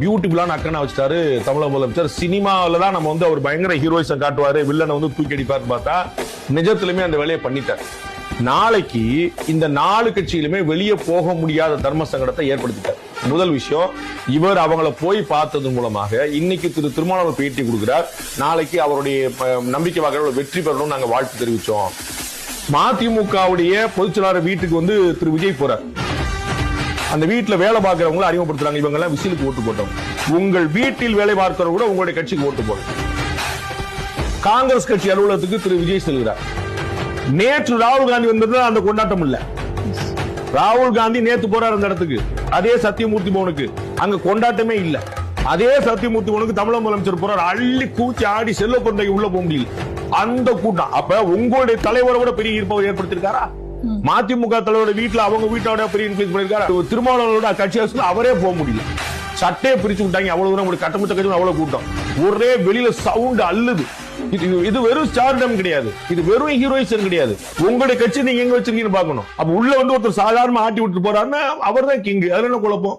பியூட்டிஃபுல்லான அக்கனை வச்சுட்டாரு தமிழக முதலமைச்சர். சினிமாவில தான் நம்ம அவர் பயங்கர ஹீரோயிசம் காட்டுவாரு, வில்லனை தூக்கி அடிப்பாருன்னு பார்த்தா நிஜத்திலுமே அந்த வேலையை பண்ணிட்டார். நாளைக்கு இந்த 4 கட்சியிலுமே வெளியே போக முடியாத தர்ம சங்கடத்தை ஏற்படுத்திட்டார். முதல் விஷயம், இவர் அவங்கள போய் பார்த்தது மூலமாக இன்னைக்கு திருமாவளவன் பேட்டி கொடுக்கிறார். நாளைக்கு அவருடைய நம்பிக்கை வாக்குகள் வெற்றி பெறணும் நாங்க வாழ்த்து தெரிவிச்சோம். மதிமுகவுடைய பொதுச்செயலாளர் வீட்டுக்கு திரு விஜய் போறார். அந்த வீட்டுல வேலை பார்க்கிறவங்களை அறிமுகப்படுத்துறாங்க. இவங்க எல்லாம் விசிலுக்கு ஓட்டு போட்டோம். உங்கள் வீட்டில் வேலை பார்க்கிறவங்க கூட உங்களுடைய கட்சிக்கு ஓட்டு போடும். காங்கிரஸ் கட்சி அலுவலகத்துக்கு திரு விஜய் செல்கிறார். நேற்று ராகுல் காந்தி வந்தது அந்த கொண்டாட்டம் இல்ல. ராகுல் காந்தி நேற்று போறார் அந்த இடத்துக்கு. அதே சத்தியமூர்த்தி பவனுக்கு அங்க கொண்டாட்டமே இல்ல. அதே சத்தியமூர்த்தி பவனுக்கு தமிழக முதலமைச்சர் போறார். அள்ளி கூச்சி ஆடி செல்ல கொண்டை உள்ள போக முடியல அந்த கூட்டம். அப்ப உங்களுடைய தலைவரை விட பெரிய ஈர்ப்பை ஏற்படுத்திருக்காரா? மதிமுக தலைவரோட வீட்டுல அவங்க வீட்டோட பெரிய இன்ஃபுளுன்ஸ் பண்ணிருக்காரு. திருமாவளவனோட கட்சி அவரே போக முடியல. சட்டையை பிரிச்சு விட்டாங்க. அவ்வளவு தூரம் கட்டமட்ட கட்சி அவ்வளவு கூட்டம். ஒரே வெளியில சவுண்ட் அள்ளுது. இது வெறும் ஸ்டார்டம் கிடையாது, இது வெறும் ஹீரோயிசம் கிடையாது. உங்களுடைய கட்சி நீங்க எங்க வச்சிருக்கீங்கன்னு பாக்கணும். அப்ப உள்ள ஒருத்தர் சாதாரண ஆட்டி விட்டு போறாருன்னா அவர் தான் கிங். அதுல என்ன குழப்பம்?